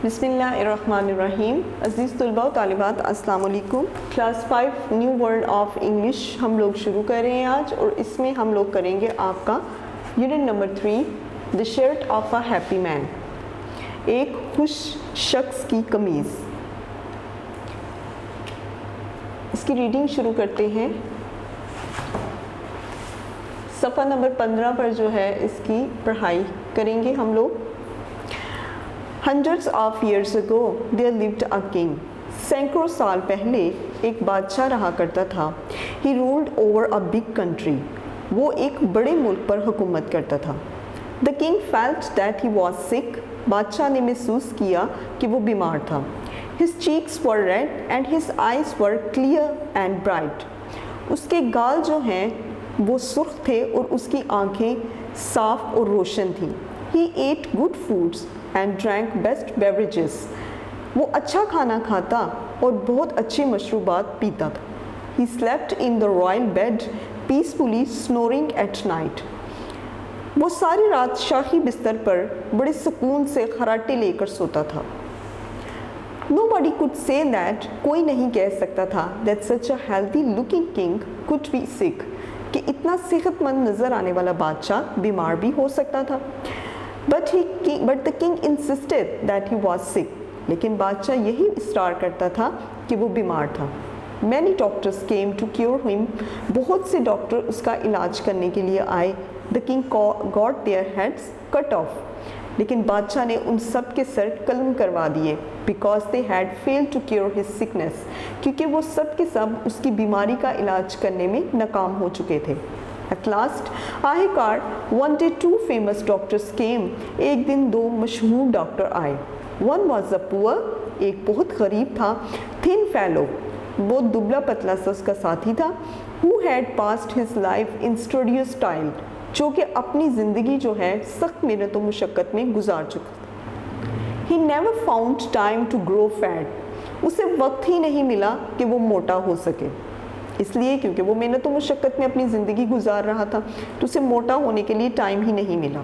बिस्मिल्लाहिर्रहमानिर्रहीम। अज़ीज़ तलबा व तालिबात, अस्सलाम वालेकुम। Class 5 new world of English हम लोग शुरू कर रहे हैं आज, और इसमें हम लोग करेंगे आपका unit number 3, the shirt of a happy man, एक खुश शख्स की कमीज़। इसकी रीडिंग शुरू करते हैं। सफ़ा नंबर 15 पर जो है इसकी पढ़ाई करेंगे हम लोग। Hundreds of years ago there lived a king. सैकड़ों साल पहले एक बादशाह रहा करता था। He ruled over a big country. वो एक बड़े मुल्क पर हुकूमत करता था। The king felt that he was sick. बादशाह ने महसूस किया कि वो बीमार था। His cheeks were red and his eyes were clear and bright. उसके गाल जो हैं वो सुर्ख थे और उसकी आंखें साफ और रोशन थीं। He ate good foods and drank best beverages. वो अच्छा खाना खाता और बहुत अच्छे मशरूबात पीता था। He slept in the royal bed, peacefully snoring at night. वो सारी रात शाही बिस्तर पर बड़े सुकून से खर्राटे लेकर सोता था। Nobody could say that, कोई नहीं कह सकता था that such a healthy looking king could be sick, कि इतना सेहतमंद नज़र आने वाला बादशाह बीमार भी हो सकता था। But the king insisted that he was sick. लेकिन बादशाह यही इसरार करता था कि वो बीमार था। Many doctors came to cure him. बहुत से डॉक्टर उसका इलाज करने के लिए आए। The king got their heads cut off. लेकिन बादशाह ने उन सब के सर कलम करवा दिए, because they had failed to cure his sickness. क्योंकि वो सब के सब उसकी बीमारी का इलाज करने में नाकाम हो चुके थे। At last, आखिरकार one day two famous doctors came. एक दिन दो मशहूर डॉक्टर आए। One was a poor, एक बहुत गरीब था, thin fellow, बहुत दुबला पतला सा उसका साथी था, who had passed his life in studious toil, जो कि अपनी ज़िंदगी जो है सख्त मेहनत और मुशक्क़त में गुजार चुका था। He never found time to grow fat. उसे वक्त ही नहीं मिला कि वो मोटा हो सके, इसलिए क्योंकि वो मेहनत और मुशक्क़त में अपनी ज़िंदगी गुजार रहा था, तो उसे मोटा होने के लिए टाइम ही नहीं मिला।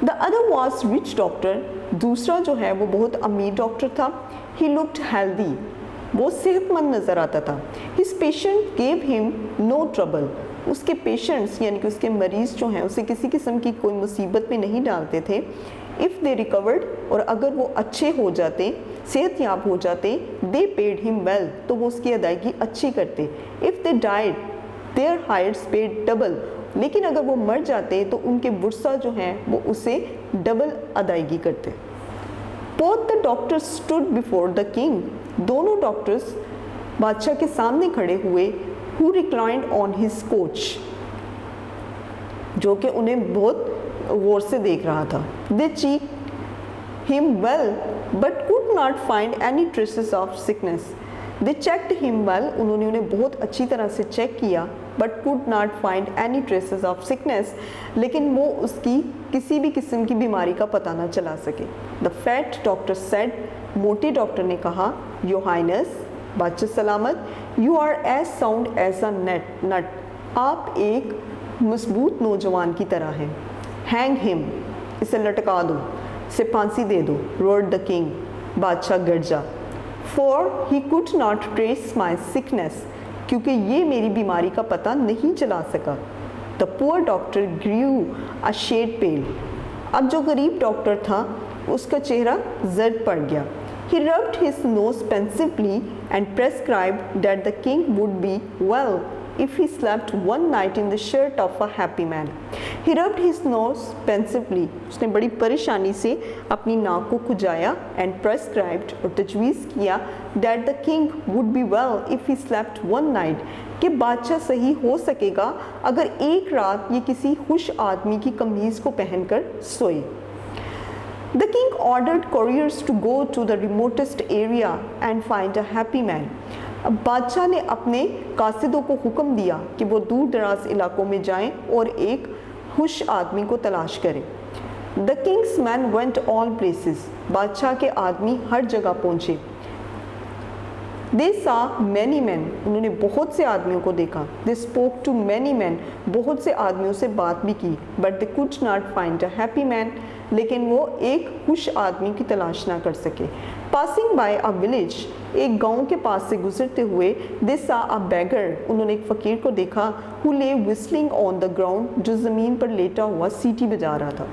The other was rich doctor. दूसरा जो है वो बहुत अमीर डॉक्टर था। He looked healthy. वो सेहतमंद नज़र आता था। His patient gave him no trouble. उसके पेशेंट्स यानी कि उसके मरीज़ जो हैं उसे किसी किस्म की कोई मुसीबत में नहीं डालते थे। If they recovered, और अगर वो अच्छे हो जाते, सेहतयाब हो जाते, they paid him well, तो वो उसकी अदायगी अच्छी करते। If they died, their hires paid double. लेकिन अगर वो मर जाते तो उनके बुर्सा जो हैं वो उसे डबल अदायगी करते। Both the doctors stood before the king. दोनों डॉक्टर्स बादशाह के सामने खड़े हुए, who reclined on his couch, जो कि उन्हें बहुत गौर से देख रहा था। They checked him well, but could not find any traces of sickness. They checked him well, उन्होंने उन्हें बहुत अच्छी तरह से चेक किया, but could not find any traces of sickness, लेकिन वो उसकी किसी भी किस्म की बीमारी का पता ना चला सके। The fat doctor said, मोटे डॉक्टर ने कहा, Your Highness, बादशाह सलामत, you are as sound as a nut. आप एक मजबूत नौजवान की तरह हैं। Hang him, इसे लटका दो, इसे फांसी दे दो, roared the king. बादशाह गरजा, for he could not trace my sickness, क्योंकि ये मेरी बीमारी का पता नहीं चला सका। The poor doctor grew a shade pale. अब जो गरीब डॉक्टर था उसका चेहरा जर्द पड़ गया। He rubbed his nose pensively and prescribed that the king would be well if he slept one night in the shirt of a happy man. He rubbed his nose pensively. उसने बड़ी परेशानी से अपनी नाक को खुजाया and prescribed, और तजवीज़ किया that the king would be well if he slept one night, कि बादशाह सही हो सकेगा अगर एक रात ये किसी खुश आदमी की कमीज़ को पहनकर सोए। The king ordered couriers to go to the remotest area and find a happy man. अब बादशाह ने अपने कासिदों को हुक्म दिया कि वो दूर दराज इलाकों में जाएं और एक खुश आदमी को तलाश करें। The king's men went all places. बादशाह के आदमी हर जगह पहुँचे। दे सा मैनी मैन, उन्होंने बहुत से आदमियों को देखा। They spoke to many man, बहुत से आदमियों से बात भी की। But they could not find a happy man, लेकिन वो एक खुश आदमी की तलाश ना कर सके। पासिंग बाय अ विलेज, एक गांव के पास से गुजरते हुए दे सा अ बेगर, उन्होंने एक फ़कीर को देखा। हु ले विस्लिंग ऑन द ग्राउंड, जो ज़मीन पर लेटा हुआ सीटी बजा रहा था।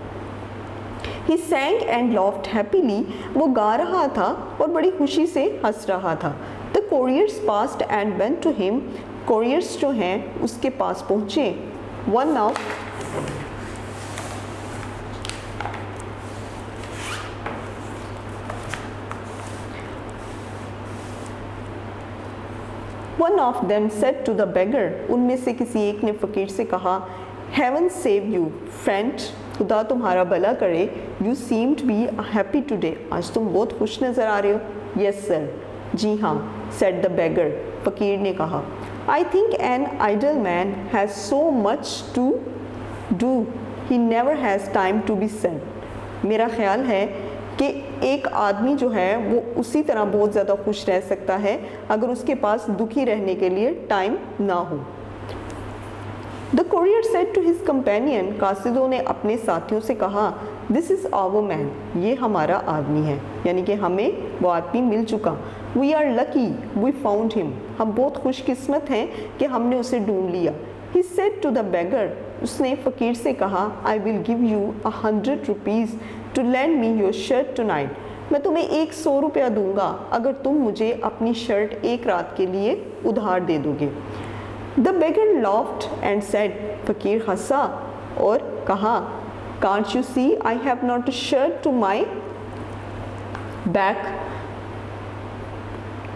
He sang and laughed happily, वो गा रहा था और बड़ी खुशी से हंस रहा था। The couriers passed and went to him, couriers जो हैं उसके पास पहुँचे। One of them said to the beggar, उनमें से किसी एक ने फ़कीर से कहा, Heaven save you, friend, खुदा तुम्हारा भला करे। You seem to be happy today, आज तुम बहुत खुश नज़र आ रहे हो। Yes sir, जी हाँ, said the beggar, फ़कीर ने कहा। I think an idle man has so much to do, he never has time to be sad. मेरा ख्याल है कि एक आदमी जो है वो उसी तरह बहुत ज़्यादा खुश रह सकता है अगर उसके पास दुखी रहने के लिए टाइम ना हो। The courier said to his companion, कासिदों ने अपने साथियों से कहा, This is our man, ये हमारा आदमी है, यानी कि हमें वो आदमी मिल चुका। We are lucky, we found him, हम बहुत खुशकिस्मत हैं कि हमने उसे ढूंढ लिया। He said to the beggar, उसने फ़कीर से कहा, I will give you 100 rupees to lend me your shirt tonight. मैं तुम्हें 100 रुपया दूंगा अगर तुम मुझे अपनी शर्ट एक रात के लिए उधार दे दोगे। The beggar laughed and said, फ़कीर हंसा और कहा, Can't you see I have not a shirt to my back?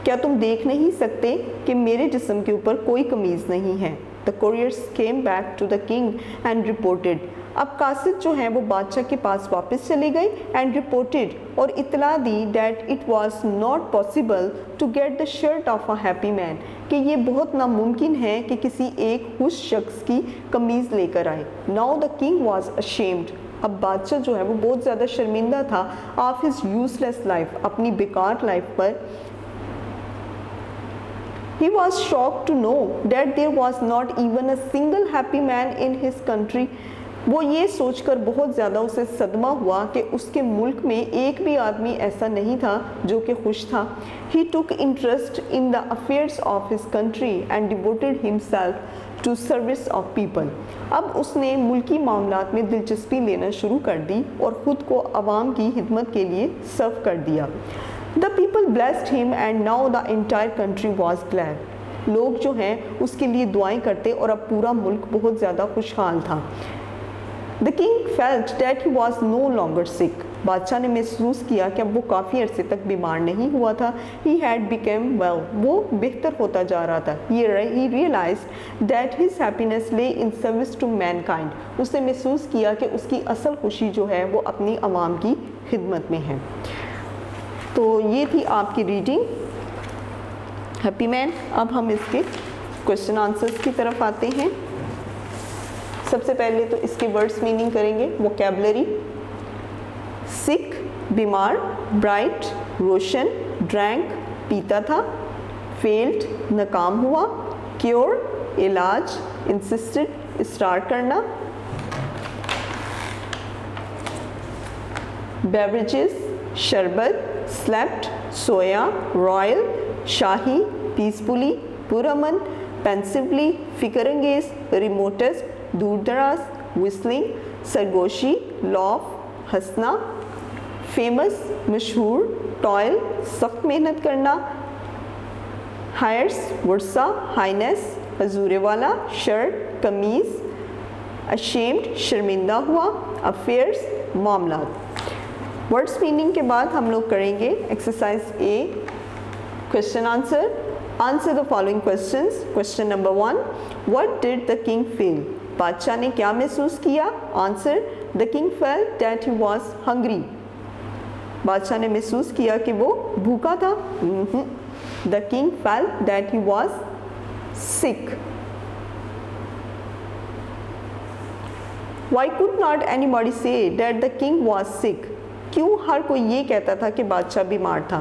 क्या तुम देख नहीं सकते कि मेरे जिस्म के ऊपर कोई कमीज़ नहीं है। The couriers came back to the king and reported. अब कासिद जो हैं वो बादशाह के पास वापस चले गए and reported, और इतला दी that it was not possible to get the shirt of a happy man, कि ये बहुत नामुमकिन है कि किसी एक खुश शख्स की कमीज़ लेकर आए। Now the king was ashamed. अब बादशाह जो है वो बहुत ज़्यादा शर्मिंदा था of his useless life, अपनी बेकार लाइफ पर। He was shocked to know that there was not even a single happy man in his country. वो ये सोचकर बहुत ज़्यादा उसे सदमा हुआ कि उसके मुल्क में एक भी आदमी ऐसा नहीं था जो कि खुश था। He took interest in the affairs of his country and devoted himself to service of people. अब उसने मुल्की मामलात में दिलचस्पी लेना शुरू कर दी और ख़ुद को आवाम की खिदमत के लिए सर्व कर दिया। The people blessed him and now the entire country was glad. लोग जो हैं उसके लिए दुआएं करते और अब पूरा मुल्क बहुत ज़्यादा खुशहाल था। The king felt that he was no longer sick. बादशाह ने महसूस किया कि अब वो काफ़ी अरसे तक बीमार नहीं हुआ था। He had become well. वो बेहतर होता जा रहा था। He realized that his happiness lay in service to mankind. उसने महसूस किया कि उसकी असल खुशी जो है वो अपनी आवाम की खिदमत में है। तो ये थी आपकी रीडिंग हैप्पी मैन। अब हम इसके क्वेश्चन आंसर्स की तरफ आते हैं। सबसे पहले तो इसके वर्ड्स मीनिंग करेंगे। वोकैबुलरी, सिक बीमार, ब्राइट रोशन, ड्रैंक पीता था, फेल्ड नाकाम हुआ, क्योर इलाज, इंसिस्टेड इसरार करना, बेवरेजेस शरबत, स्लेप्ट सोया, रॉयल शाही, पीसफुली पुरअमन, पेंसिवली फिक्रअंगेज, रिमोटेस्ट दूर दराज, विस्लिंग सरगोशी, लॉफ हंसना, फेमस मशहूर, टॉयल सख्त मेहनत करना, हायर्स वर्सा, हाइनेस हजूरे वाला, शर्ट कमीज़, अशेम्ड शर्मिंदा हुआ, अफेयर्स मामलात। वर्ड्स मीनिंग के बाद हम लोग करेंगे exercise A question answer. Answer the following questions. Question number 1, what did the king feel? बादशाह ने क्या महसूस किया? Answer, the king felt that he was hungry. बादशाह ने महसूस किया कि वो भूखा था। The king felt that he was sick. Why could not anybody say that the king was sick? क्यों हर कोई ये कहता था कि बादशाह बीमार था?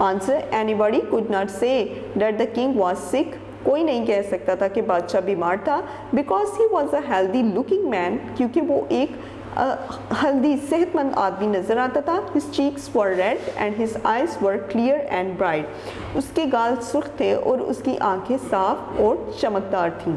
Answer, anybody could not say that the king was sick, कोई नहीं कह सकता था कि बादशाह बीमार था, because he was a healthy looking man, क्योंकि वो एक हेल्दी सेहतमंद आदमी नज़र आता था। His cheeks were red and his eyes were clear and bright, उसके गाल सुर्ख थे और उसकी आंखें साफ और चमकदार थीं।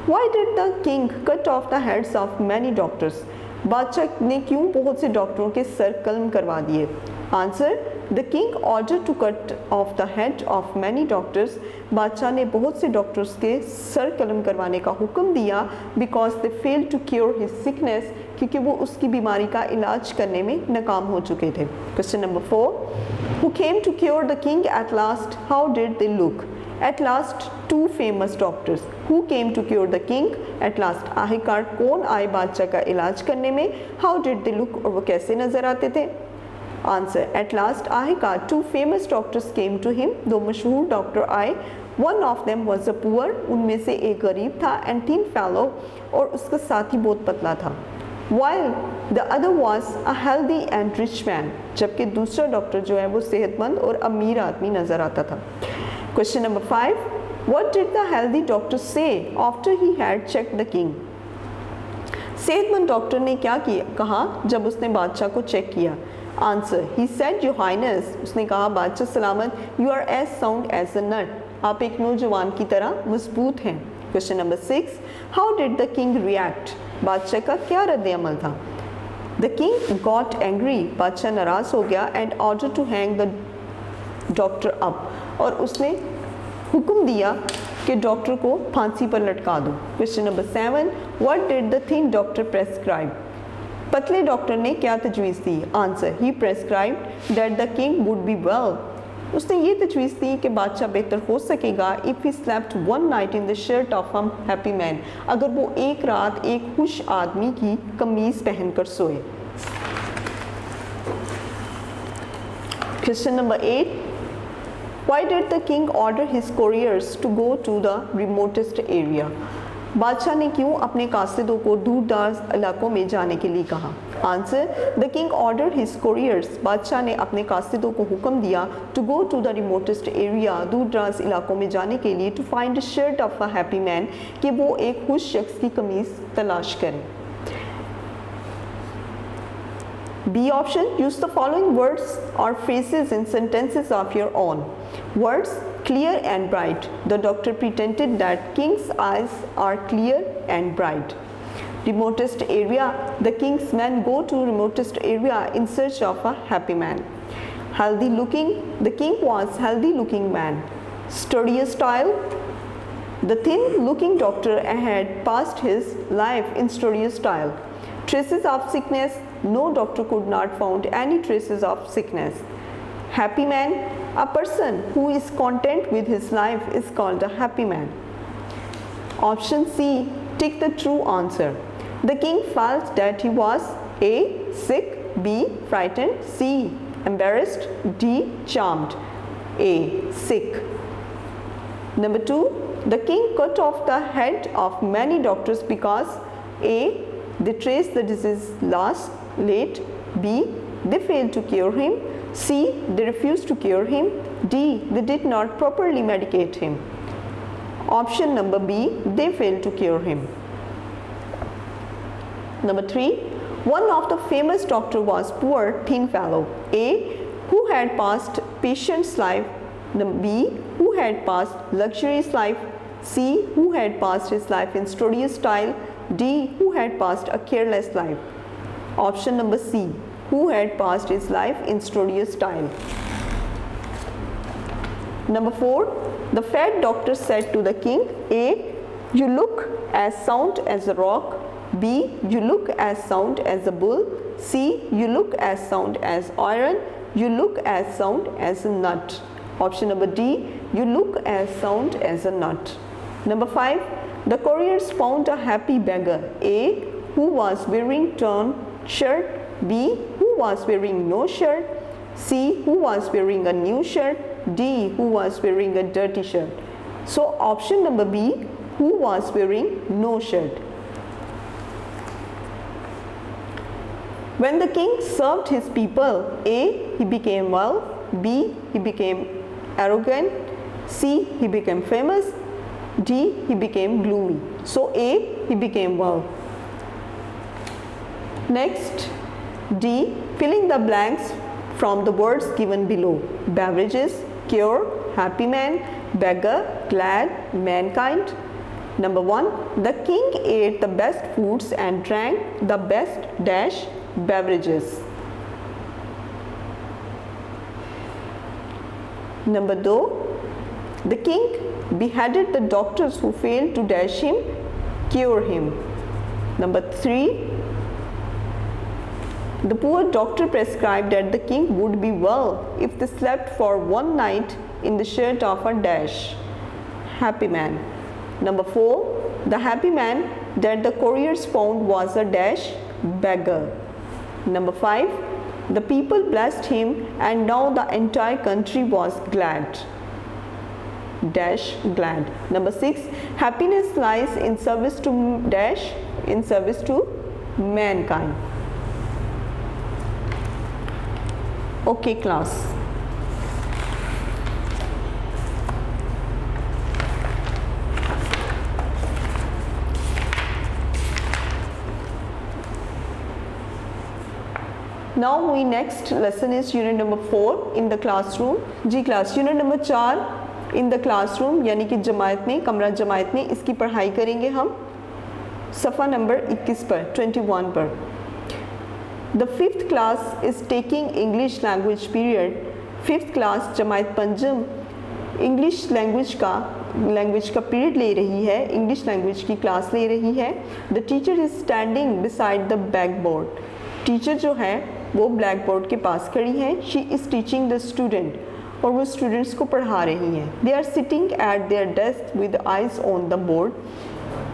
Why did the king cut off the heads of many doctors, बादशाह ने क्यों बहुत से डॉक्टरों के सर कलम करवा दिए? Answer, the king order to cut off the head of many doctors, बादशाह ने बहुत से डॉक्टर्स के सर कलम करवाने का हुक्म दिया, because they fail to cure his sickness, क्योंकि वो उसकी बीमारी का इलाज करने में नाकाम हो चुके थे। Question number 4, who came to cure the king at last, how did they look? At last two famous doctors, who came to cure the king at last, आखिरकार कौन आए बादशाह का इलाज करने में? हाउ डिड दे लुक, और वो कैसे नजर आते थे? आंसर, एट लास्ट आखिरकार two famous doctors came to him, दो मशहूर डॉक्टर आए। One of them was a poor, उनमें से एक गरीब था, एंड थिन फेलो, और उसका साथी बहुत पतला था। While the other was a healthy and rich man, जबकि दूसरा डॉक्टर जो है वो सेहतमंद और अमीर आदमी नजर आता था। Question number 5, what did the healthy doctor say after he had checked the king? सेहतमंद डॉक्टर ने क्या किया कहा जब उसने बादशाह को चेक किया? Answer, he said your highness, उसने कहा बादशाह सलामत, you are as sound as a nut, आप एक नौजवान की तरह मजबूत हैं। Question number 6, how did the king react? बादशाह का क्या रद्द अमल था? द किंग गॉट एंग्री, बादशाह नाराज हो गया, and order to hang the doctor up, और उसने हुक्म दिया कि डॉक्टर को फांसी पर लटका दो। Question number 7, what did the thin doctor prescribe? पतले डॉक्टर ने क्या तजवीज़ दी? Answer, he prescribed that the king would be well, उसने ये तजवीज़ दी कि बादशाह बेहतर हो सकेगा if he slept one night in the shirt of a happy man, अगर वो एक रात एक खुश आदमी की कमीज़ पहनकर सोए। Question number 8, Why did the king order his couriers to go to the remotest area? बादशाह ने क्यों अपने कासिदों को दूरदराज इलाकों में जाने के लिए कहा? Answer, the king order his couriers, बादशाह ने अपने कासिदों को हुक्म दिया to go to the remotest area, दूरदराज इलाकों में जाने के लिए, to find shirt of a happy man, कि वो एक खुश शख्स की कमीज़ तलाश करें। B option, use the following words or phrases in sentences of your own. Words, clear and bright. The doctor pretended that king's eyes are clear and bright. Remotest area, the king's men go to remotest area in search of a happy man. Healthy looking, the king was healthy looking man. Studious style, the thin looking doctor had passed his life in studious style. Traces of sickness, no doctor could not found any traces of sickness. Happy man, a person who is content with his life is called a happy man. Option C, take the true answer. The king felt that he was A, sick, B, frightened, C, embarrassed, D, charmed. A, sick. Number 2, the king cut off the head of many doctors because A, they traced the disease late, B, they failed to cure him, C, they refused to cure him, D, they did not properly medicate him. Option number B, they failed to cure him. Number 3, one of the famous doctor was poor thin fellow. A, who had passed patient's life, B, who had passed luxurious life, C, who had passed his life in studious style, D, who had passed a careless life. Option number C, who had passed his life in studious style. Number 4, the fat doctor said to the king, A, you look as sound as a rock, B, you look as sound as a bull, C, you look as sound as iron, you look as sound as a nut. Option number D, you look as sound as a nut. Number 5, the couriers found a happy beggar, A, who was wearing torn shirt, B, who was wearing no shirt, C, who was wearing a new shirt, D, who was wearing a dirty shirt. So option number B, who was wearing no shirt. When the king served his people, A, he became well, B. He became arrogant. C. He became famous. D. He became gloomy. So A. He became well. Next, D. Filling the blanks from the words given below. Beverages, cure, happy man, beggar, glad, mankind. Number 1. The king ate the best foods and drank the best dash beverages. Number 2. The king beheaded the doctors who failed to dash him, cure him. Number 3. The poor doctor prescribed that the king would be well if they slept for one night in the shirt of a dash happy man. Number 4. The happy man that the couriers found was a dash beggar. Number 5. The people blessed him and now the entire country was glad. Dash glad. Number 6. Happiness lies in service to dash in service to mankind. Okay class. Now we next lesson is unit number 4 in the classroom. Ji class unit number 4 in the classroom यानी कि जमात में, कमरा जमात में इसकी पढ़ाई करेंगे हम सफ़ा नंबर 21 पर 21 पर. The 5th class is taking English language period. 5th class Jamaat Panjim English language का पीरियड ले रही है, इंग्लिश लैंग्वेज की क्लास ले रही है. The teacher is standing beside the black board. Teacher जो है वो ब्लैक बोर्ड के पास खड़ी हैं. She is teaching the student और वो स्टूडेंट्स को पढ़ा रही हैं. They are sitting at their desk with eyes on the board.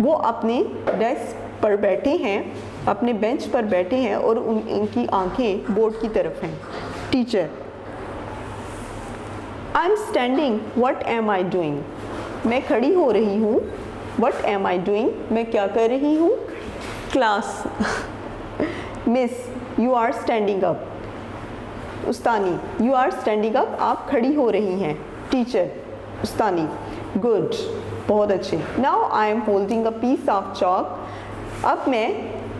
वो अपने डेस्क पर बैठे हैं, अपने बेंच पर बैठे हैं और इनकी आंखें बोर्ड की तरफ हैं. Teacher I am standing, what am I doing. मैं खड़ी हो रही हूँ. व्हाट एम आई डूइंग, मैं क्या कर रही हूँ. Class miss you are standing up. उस्तानी यू आर स्टैंडिंग अप, आप खड़ी हो रही हैं. टीचर उस्तानी गुड, बहुत अच्छे. Now I am holding a piece of chalk. अब मैं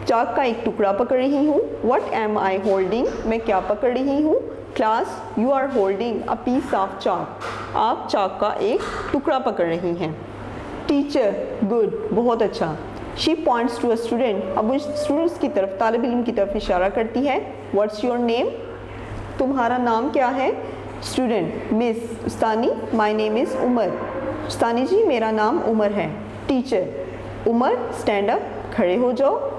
चाक का एक टुकड़ा पकड़ रही हूँ. व्हाट एम आई होल्डिंग, मैं क्या पकड़ रही हूँ. Class you are holding a piece of chalk, आप चाक का एक टुकड़ा पकड़ रही हैं. टीचर गुड, बहुत अच्छा. She points to a student. अब वो स्टूडेंट्स की तरफ, तालिब इल्म की तरफ इशारा करती है. व्हाट्स योर नेम, तुम्हारा नाम क्या है. स्टूडेंट मिस उस्तानी माई नेम इज़ उमर. उस्तानी जी मेरा नाम उमर है. टीचर उमर स्टैंड अप, खड़े हो जाओ.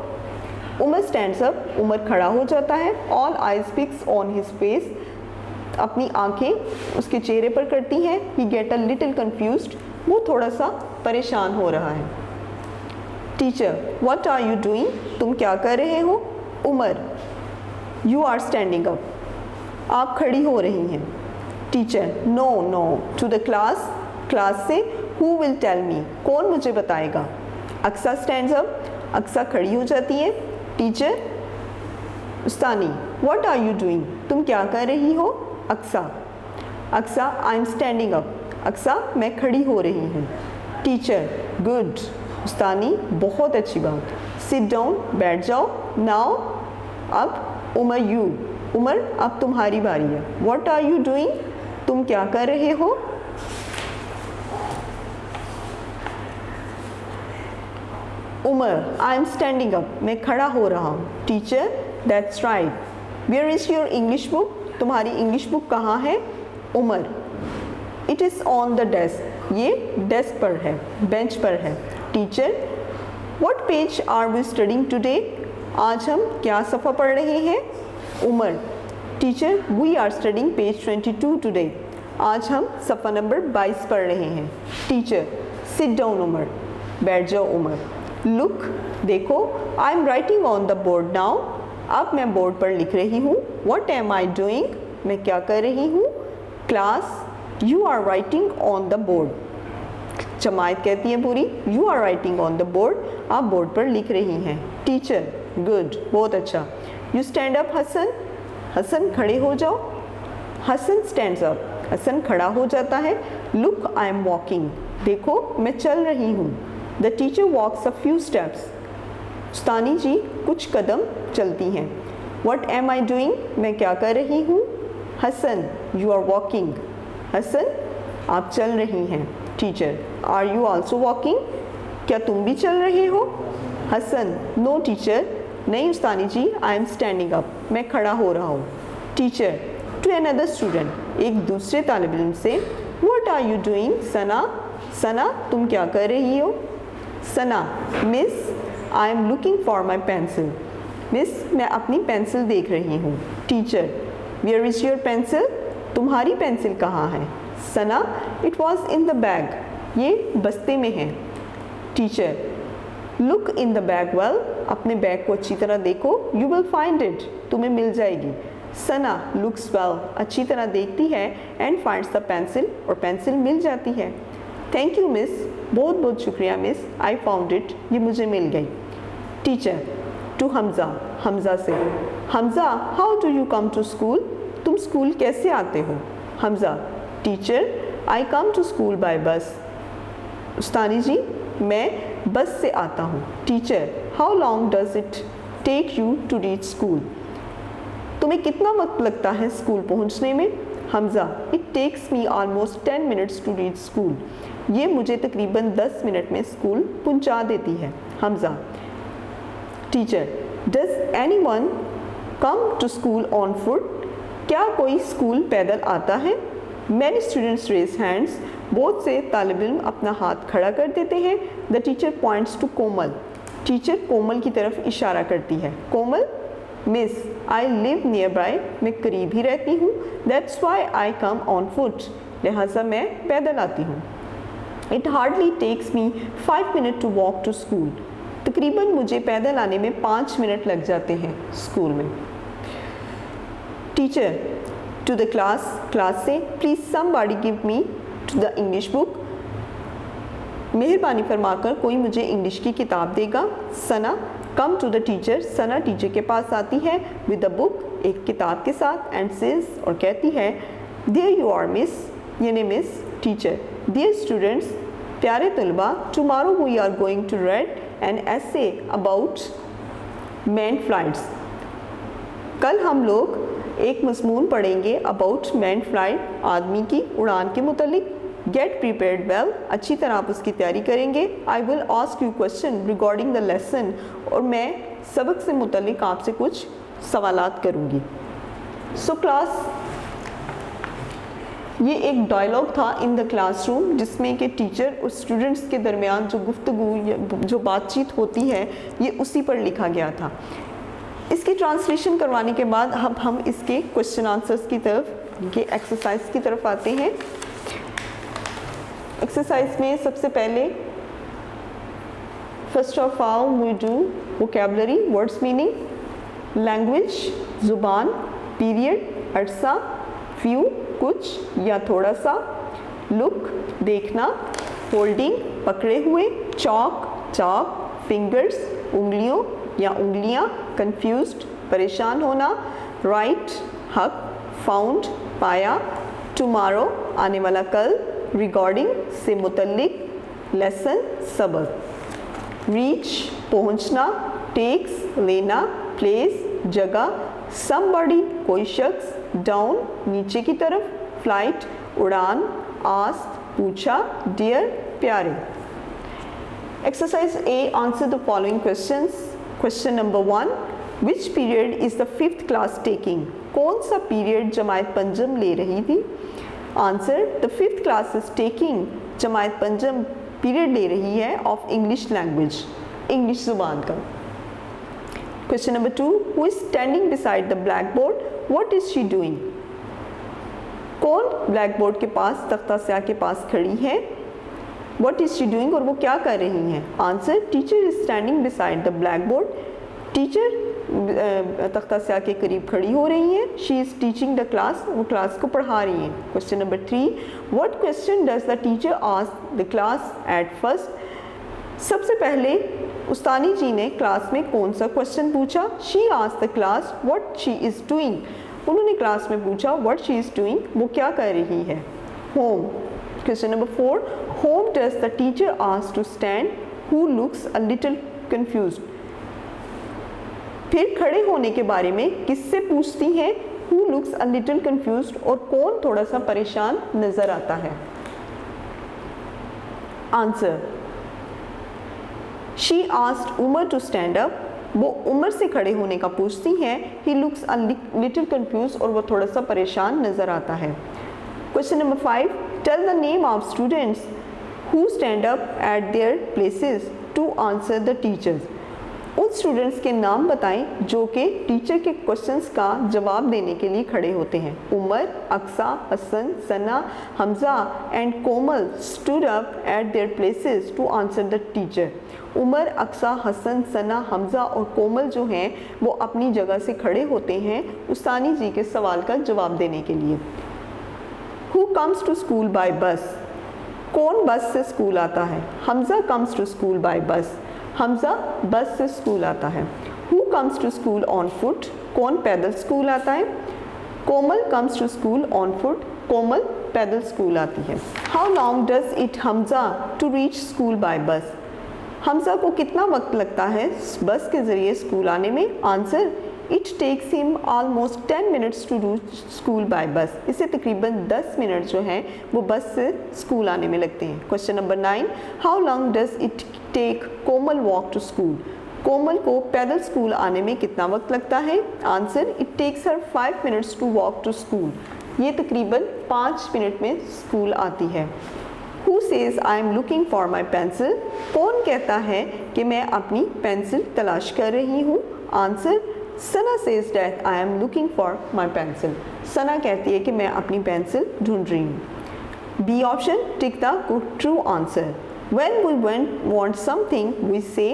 उमर स्टैंड्स अप, उमर खड़ा हो जाता है. All eyes fix on his face, अपनी आंखें उसके चेहरे पर करती हैं. He get a little confused, वो थोड़ा सा परेशान हो रहा है. Teacher what are you doing, तुम क्या कर रहे हो. Umar you are standing up, आप खड़ी हो रही हैं. Teacher no no to the class, class से. हु विल टेल मी, कौन मुझे बताएगा. अक्सा स्टैंड्स अप, अक्सा खड़ी हो जाती है. टीचर उस्तानी व्हाट आर यू डूइंग, तुम क्या कर रही हो. Aqsa Aqsa I am standing up, Aqsa मैं खड़ी हो रही हूँ. टीचर गुड, उस्तानी बहुत अच्छी बात. सिट डाउन, बैठ जाओ. नाउ अब उमर यू, उमर अब तुम्हारी बारी है. व्हाट आर यू डूइंग, तुम क्या कर रहे हो. Umar I am standing up, मैं खड़ा हो रहा हूँ. Teacher that's right. Where is your English book, तुम्हारी इंग्लिश बुक कहाँ है. Umar it is on the desk, ये डेस्क पर है, बेंच पर है. Teacher what page are we studying today, आज हम क्या सफ़ा पढ़ रहे हैं. Umar teacher we are studying पेज 22 टुडे, आज हम सफ़ा नंबर 22 पढ़ रहे हैं. टीचर सिट डाउन उमर, बैठ जाओ उमर. लुक देखो, I am writing on the board now, अब मैं बोर्ड पर लिख रही हूँ. व्हाट एम आई डूइंग, मैं क्या कर रही हूँ. Class you are writing on the board, जमात कहती है पूरी. You are writing on the board, आप बोर्ड पर लिख रही हैं. टीचर गुड, बहुत अच्छा. You stand up Hasan, Hasan खड़े हो जाओ. हसन स्टैंड्स अप, हसन खड़ा हो जाता है। लुक आई एम वॉकिंग, देखो मैं चल रही हूँ। The teacher walks a few steps, उस्तानी जी कुछ कदम चलती हैं। वट एम आई डूइंग, मैं क्या कर रही हूँ। Hasan you are walking, Hasan आप चल रही हैं। Teacher are you also walking, क्या तुम भी चल रहे हो। हसन नो टीचर, नहीं उस्तानी जी, आई एम स्टैंडिंग अप, मैं खड़ा हो रहा हूँ। टीचर टू अनदर स्टूडेंट, एक दूसरे तालिब इल्म से, what are you doing Sana, Sana तुम क्या कर रही हो। Sana miss I am looking for my pencil, miss मैं अपनी पेंसिल देख रही हूँ। Teacher where is your pencil, तुम्हारी पेंसिल कहाँ है। Sana it was in the bag, ये बस्ते में है। Teacher look in the bag well, अपने बैग को अच्छी तरह देखो। यू विल फाइंड इट, तुम्हें मिल जाएगी। सना लुक्स वेल, अच्छी तरह देखती है। एंड फाइंड्स द पेंसिल, और पेंसिल मिल जाती है। थैंक यू मिस, बहुत बहुत शुक्रिया मिस, आई फाउंड इट, ये मुझे मिल गई। टीचर टू हमज़ा, हमज़ा से, Hamza how do you come to school, तुम स्कूल कैसे आते हो। Hamza teacher I come to school by bus, उस्तानी जी मैं बस से आता हूँ। Teacher how long does it take you to reach school, तुम्हें कितना वक्त लगता है स्कूल पहुँचने में। Hamza it takes me almost 10 minutes to reach school, ये मुझे तकरीबन 10 मिनट में स्कूल पहुँचा देती है। Hamza teacher does anyone come to school on foot, क्या कोई स्कूल पैदल आता है। मैनी स्टूडेंट्स रेज हैंड्स, बहुत से तालिब इल्म अपना हाथ खड़ा कर देते हैं। The teacher points to Komal, teacher Komal की तरफ इशारा करती है। Komal miss I live nearby, मैं करीब ही रहती हूँ। That's why I come on foot, लिहाजा मैं पैदल आती हूँ। It hardly takes me 5 minute to walk to school, तकरीबन मुझे पैदल आने में 5 मिनट लग जाते हैं स्कूल में। Teacher to the class, class से, please somebody give me to the English book, मेहरबानी फरमाकर कोई मुझे इंग्लिश की किताब देगा। Sana come to the teacher, Sana teacher के पास आती है विद द बुक, एक किताब के साथ। एंड सेज, और कहती है, देयर यू आर मिस, यानी मिस। टीचर डियर स्टूडेंट्स, प्यारे तलबा, tomorrow we are going to read an essay about man flights, कल हम लोग एक मज़मून पढ़ेंगे अबाउट मैन फ्लाइट, आदमी की उड़ान के मुतलिक। गेट प्रिपेयर्ड वेल, अच्छी तरह आप उसकी तैयारी करेंगे। I will ask you question regarding the lesson, और मैं सबक से मुतलिक आपसे कुछ सवालात करूँगी। सो क्लास, ये एक डायलॉग था इन द क्लासरूम, जिसमें कि टीचर और स्टूडेंट्स के दरमियान जो गुफ्तगू, जो बातचीत होती है, ये उसी पर लिखा गया था। इसकी ट्रांसलेशन करवाने के बाद अब हम इसके क्वेश्चन आंसर्स की तरफ, ये एक्सरसाइज की तरफ आते हैं। एक्सरसाइज में सबसे पहले first of all we do vocabulary, words meaning, language ज़ुबान, पीरियड अरसा, फ्यू कुछ या थोड़ा सा, लुक देखना, होल्डिंग पकड़े हुए, चॉक चाक, फिंगर्स उंगलियों या उंगलियां, कंफ्यूज्ड परेशान होना, राइट हक, फाउंड पाया, टुमारो आने वाला कल, रिगार्डिंग से मुतल्लिक, लेसन सबक, रीच पहुंचना, टेक्स लेना, प्लेस जगह, समबडी कोई शख्स, डाउन नीचे की तरफ, फ्लाइट उड़ान, आस्क पूछा, डियर प्यारे। Exercise A, answer the following questions. Question number 1, which period is the 5th class taking? कौन सा पीरियड जमायत पंजम ले रही थी? Answer, the 5th class is taking, जमायत पंजम पीरियड ले रही है of English language, इंग्लिश ज़ुबान का। Question number 2, who is standing beside the blackboard? What is she doing? कौन ब्लैक बोर्ड के पास, तख्ता स्याह के पास खड़ी है? What is she doing, और वो क्या कर रही हैं? Answer, teacher is standing beside the black board, teacher तख्ता स्याह के करीब खड़ी हो रही हैं। She is teaching the class, वो क्लास को पढ़ा रही हैं। Question number 3, what question does the teacher ask the class at first? सबसे पहले उस्तानी जी ने क्लास में कौन सा क्वेश्चन पूछा? She asked the class what she is doing, उन्होंने क्लास में पूछा व्हाट शी इज़ डूइंग, वो क्या कर रही है। Whom. Question number 4, whom does the teacher ask to stand who looks a little confused. फिर खड़े होने के बारे में किससे पूछती हैं, who looks a little confused, और कौन थोड़ा सा परेशान नजर आता है। Answer, she asked Umar to stand up, वो उमर से खड़े होने का पूछती हैं। He looks a little confuse, और वो थोड़ा सा परेशान नजर आता है। Question number 5, tell the name of students who stand up at their places to answer the teachers. उन स्टूडेंट्स के नाम बताएं जो कि टीचर के क्वेश्चंस का जवाब देने के लिए खड़े होते हैं। Umar, Aqsa, Hasan, Sana, Hamza and Komal stood up at their places to answer the teacher. Umar, Aqsa, Hasan, Sana, Hamza और कोमल जो हैं वो अपनी जगह से खड़े होते हैं उस्तानी जी के सवाल का जवाब देने के लिए। Who comes to school by bus, कौन बस से स्कूल आता है। Hamza comes to school by bus, Hamza bus से स्कूल आता है। Who comes to school on foot, कौन पैदल स्कूल आता है। Komal comes to school on foot, Komal पैदल स्कूल आती है। How long does it Hamza to reach school by bus, Hamza को कितना वक्त लगता है बस के ज़रिए स्कूल आने में। Answer, it takes him almost 10 minutes to reach school by bus, इसे तकरीबन 10 मिनट जो हैं वो बस से स्कूल आने में लगते हैं। Question number 9, how long does it take Komal walk to school, Komal को पैदल स्कूल आने में कितना वक्त लगता है। Answer, it takes her 5 minutes to walk to school, ये तकरीबन 5 मिनट में स्कूल आती है। Who says I am looking for my pencil, कौन कहता है कि मैं अपनी पेंसिल तलाश कर रही हूँ। Answer, Sana says that I am looking for my pencil, Sana कहती है कि मैं अपनी पेंसिल ढूंढ रही हूँ। B option, tick the true answer. When we want something we say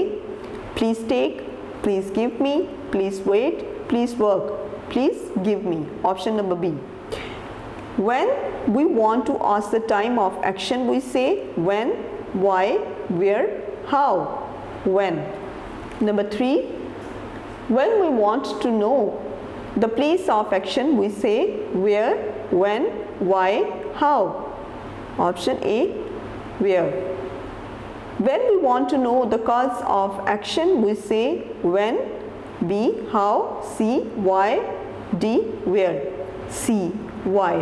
please take, please give me, please wait, please work, please give me, option number B। When we want to ask the time of action we say when, why, where, how, when। Number 3, when we want to know the place of action we say where, when, why, how, option A, where। When we want to know the cause of action we say when, B, how, C, why, D, where, C, why।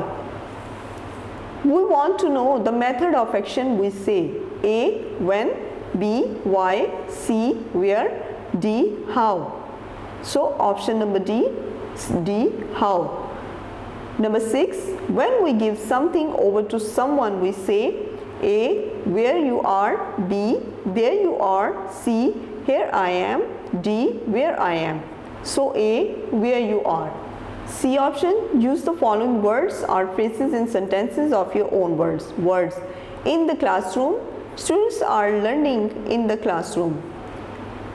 We want to know the method of action we say A, when, B, why, C, where, D, how। So option number D, how। Number 6, when we give something over to someone we say A, where you are, B, there you are, C, here I am, D, where I am। So A, where you are। C option, use the following words or phrases in sentences of your own words. Words. In the classroom, students are learning in the classroom.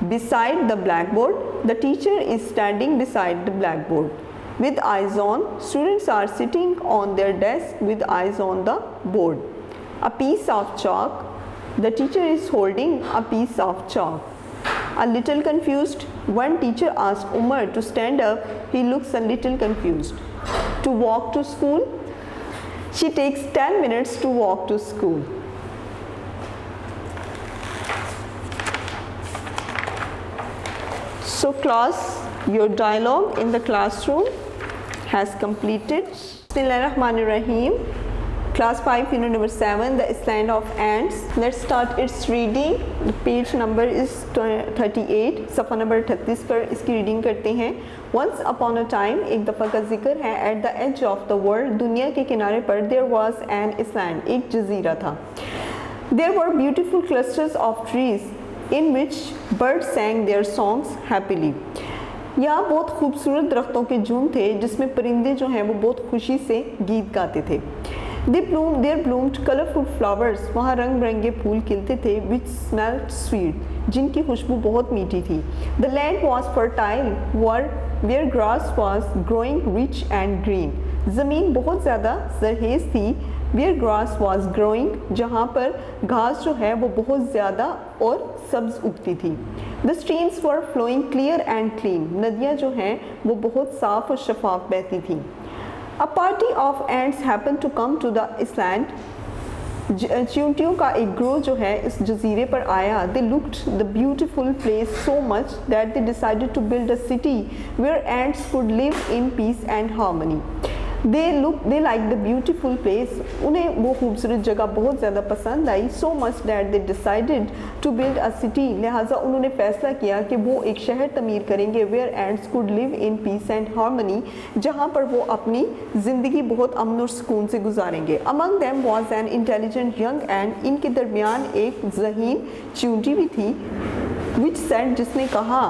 Beside the blackboard, the teacher is standing beside the blackboard. With eyes on, students are sitting on their desk with eyes on the board. A piece of chalk, the teacher is holding a piece of chalk. A little confused, when teacher asks Umar to stand up, he looks a little confused. To walk to school, she takes 10 minutes to walk to school. So class, your dialogue in the classroom has completed. Bismillahirrahmanirrahim. Class 5 unit number 7, the stand of ants. Let's start its reading. The page number is 38, सफ़ा number 38 पर इसकी reading करते हैं। Once upon a time, एक दफ़ा का जिक्र है। At the edge of the world, दुनिया के किनारे पर there was an island, एक जजीरा था। There were beautiful clusters of trees in which birds sang their songs happily. यहाँ बहुत खूबसूरत दरख्तों के झुंड थे जिसमें परिंदे जो हैं वो बहुत खुशी से गीत गाते थे। There bloomed colorful flowers, वहाँ रंग बिरंगे फूल खिलते थे, which smelled sweet, जिनकी खुशबू बहुत मीठी थी। The land was fertile, where grass was growing rich and green, ज़मीन बहुत ज़्यादा सरहेज़ थी। वेयर ग्रास वॉज ग्रोइंग, जहाँ पर घास जो है वो बहुत ज़्यादा और सब्ज उगती थी। The streams were flowing clear and clean, नदियाँ जो हैं वो बहुत साफ़ और शफाफ बहती थीं। A party of ants happen to come to the island, चींटियों का एक ग्रोह जो है इस जजीरे पर आया। They looked the beautiful place so much that they decided to build a city where ants could live in peace and harmony. They like the beautiful place, उन्हें वो खूबसूरत जगह बहुत ज़्यादा पसंद आई। So much that they decided to build a city, लिहाजा उन्होंने फ़ैसला किया कि वो एक शहर तमीर करेंगे। Where ants could live in peace and harmony, जहाँ पर वो अपनी ज़िंदगी बहुत अमन और सुकून से गुजारेंगे। Among them was an intelligent young ant, इनके दरमियान एक ज़हीन चींटी भी थी। विच सेड, जिसने कहा,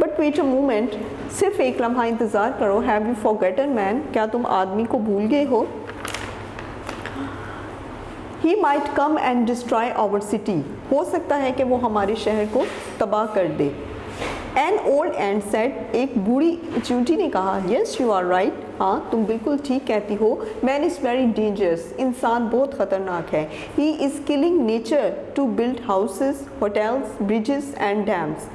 बट वेट अ मोमेंट, सिर्फ एक लम्हा इंतज़ार करो। हैव यू फॉरगेटन मैन, क्या तुम आदमी को भूल गए हो? He might come and destroy our city, हो सकता है कि वो हमारे शहर को तबाह कर दे। एन ओल्ड एंड सेड, एक बूढ़ी चींटी ने कहा, यस यू आर राइट, हाँ तुम बिल्कुल ठीक कहती हो। मैन इज़ वेरी डेंजरस, इंसान बहुत ख़तरनाक है। He is killing nature to build houses, hotels, bridges and dams,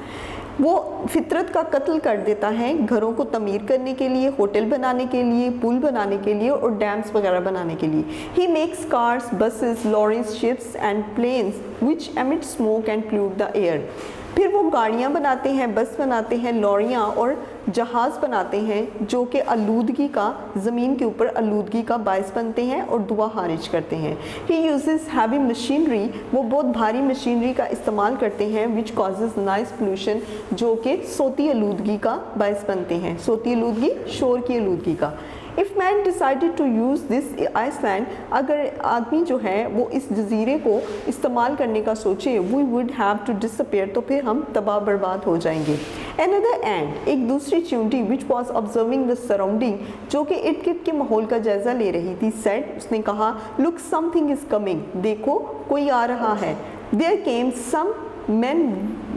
वो फितरत का कत्ल कर देता है घरों को तमीर करने के लिए, होटल बनाने के लिए, पुल बनाने के लिए और डैम्स वगैरह बनाने के लिए। He makes cars, buses, lorries, ships and planes which emit smoke and pollute the air, फिर वो गाड़ियाँ बनाते हैं, बस बनाते हैं, लॉरियाँ और जहाज़ बनाते हैं जो कि आलूदगी का, ज़मीन के ऊपर आलूदगी का बायस बनते हैं और दुआ खारिज करते हैं। ही यूजेस हैवी मशीनरी, वो बहुत भारी मशीनरी का इस्तेमाल करते हैं। विच कॉजेज नॉइस पोल्यूशन, जो कि सोती आलूदगी का बायस बनते हैं। सोती आलूदगी शोर की आलूदगी का। If man decided to use this island, अगर आदमी जो है वो इस जजीरे को इस्तेमाल करने का सोचे, we would have to disappear, तो फिर हम तबाह बर्बाद हो जाएंगे। Another ant, एक दूसरी चींटी which was observing the surrounding, जो कि इर्द गिर्द के माहौल का जायजा ले रही थी, said, उसने कहा, look something is coming, देखो कोई आ रहा है। There came some men